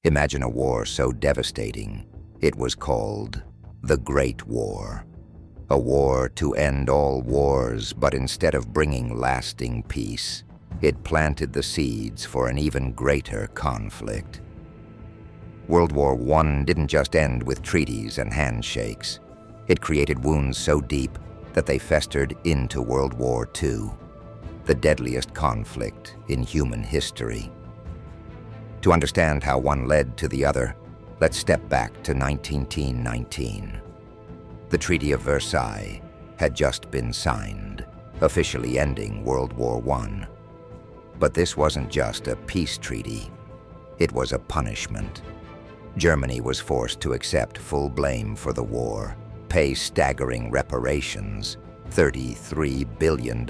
Imagine a war so devastating, it was called the Great War. A war to end all wars, but instead of bringing lasting peace, it planted the seeds for an even greater conflict. World War I didn't just end with treaties and handshakes. It created wounds so deep that they festered into World War II, the deadliest conflict in human history. To understand how one led to the other, let's step back to 1919. The Treaty of Versailles had just been signed, officially ending World War I. But this wasn't just a peace treaty. It was a punishment. Germany was forced to accept full blame for the war, pay staggering reparations, $33 billion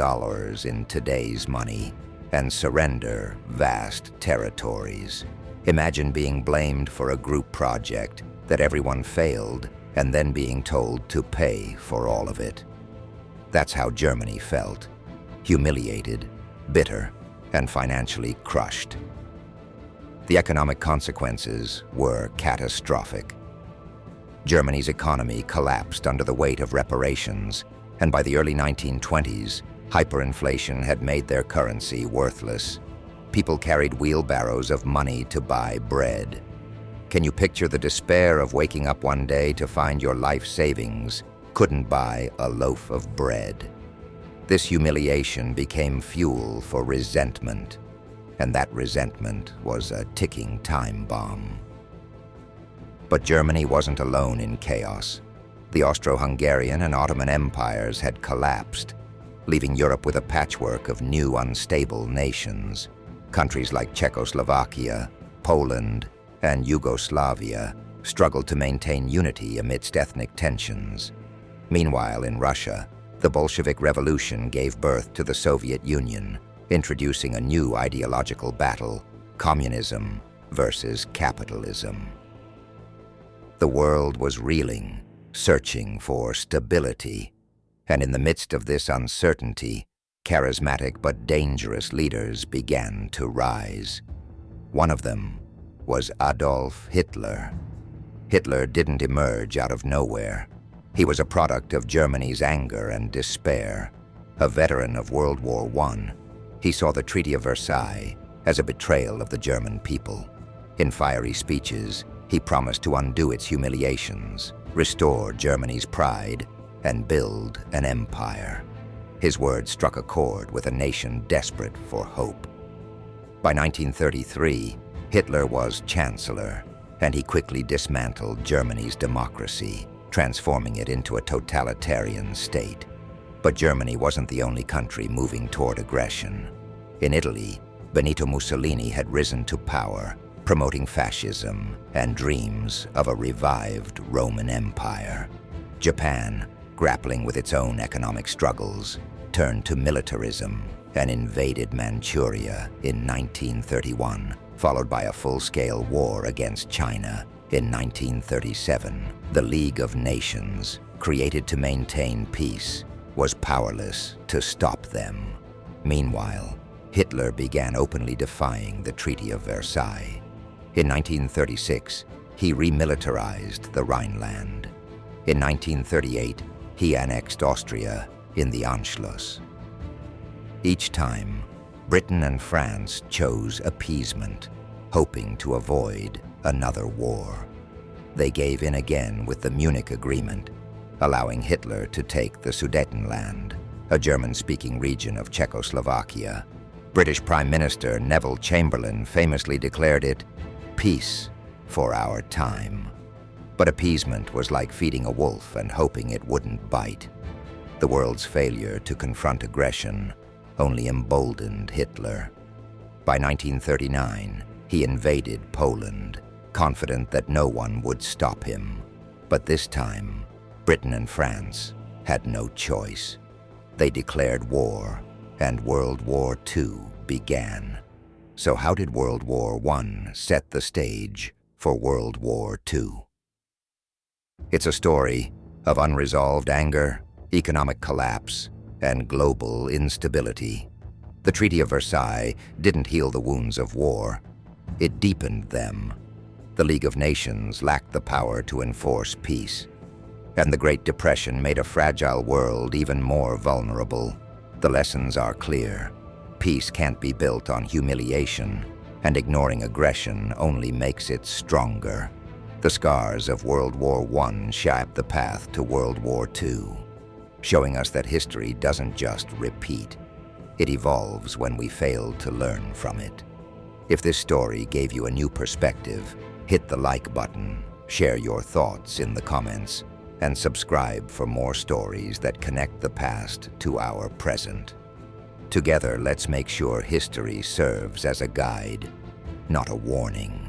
in today's money, and surrender vast territories. Imagine being blamed for a group project that everyone failed and then being told to pay for all of it. That's how Germany felt: humiliated, bitter, and financially crushed. The economic consequences were catastrophic. Germany's economy collapsed under the weight of reparations, and by the early 1920s, hyperinflation had made their currency worthless. People carried wheelbarrows of money to buy bread. Can you picture the despair of waking up one day to find your life savings couldn't buy a loaf of bread? This humiliation became fuel for resentment, and that resentment was a ticking time bomb. But Germany wasn't alone in chaos. The Austro-Hungarian and Ottoman empires had collapsed, leaving Europe with a patchwork of new unstable nations. Countries like Czechoslovakia, Poland, and Yugoslavia struggled to maintain unity amidst ethnic tensions. Meanwhile, in Russia, the Bolshevik Revolution gave birth to the Soviet Union, introducing a new ideological battle: communism versus capitalism. The world was reeling, searching for stability, and in the midst of this uncertainty, charismatic but dangerous leaders began to rise. One of them was Adolf Hitler. Hitler didn't emerge out of nowhere. He was a product of Germany's anger and despair. A veteran of World War I, he saw the Treaty of Versailles as a betrayal of the German people. In fiery speeches, he promised to undo its humiliations, restore Germany's pride, and build an empire. His words struck a chord with a nation desperate for hope. By 1933, Hitler was chancellor, and he quickly dismantled Germany's democracy, transforming it into a totalitarian state. But Germany wasn't the only country moving toward aggression. In Italy, Benito Mussolini had risen to power, promoting fascism and dreams of a revived Roman Empire. Japan, grappling with its own economic struggles, turned to militarism and invaded Manchuria in 1931, followed by a full-scale war against China in 1937. The League of Nations, created to maintain peace, was powerless to stop them. Meanwhile, Hitler began openly defying the Treaty of Versailles. In 1936, he remilitarized the Rhineland. In 1938, he annexed Austria in the Anschluss. Each time, Britain and France chose appeasement, hoping to avoid another war. They gave in again with the Munich Agreement, allowing Hitler to take the Sudetenland, a German-speaking region of Czechoslovakia. British Prime Minister Neville Chamberlain famously declared it peace for our time. But appeasement was like feeding a wolf and hoping it wouldn't bite. The world's failure to confront aggression only emboldened Hitler. By 1939, he invaded Poland, confident that no one would stop him. But this time, Britain and France had no choice. They declared war, and World War II began. So how did World War I set the stage for World War II? It's a story of unresolved anger, economic collapse, and global instability. The Treaty of Versailles didn't heal the wounds of war. It deepened them. The League of Nations lacked the power to enforce peace. And the Great Depression made a fragile world even more vulnerable. The lessons are clear. Peace can't be built on humiliation, and ignoring aggression only makes it stronger. The scars of World War I shaped the path to World War II, showing us that history doesn't just repeat. It evolves when we fail to learn from it. If this story gave you a new perspective, hit the like button, share your thoughts in the comments, and subscribe for more stories that connect the past to our present. Together, let's make sure history serves as a guide, not a warning.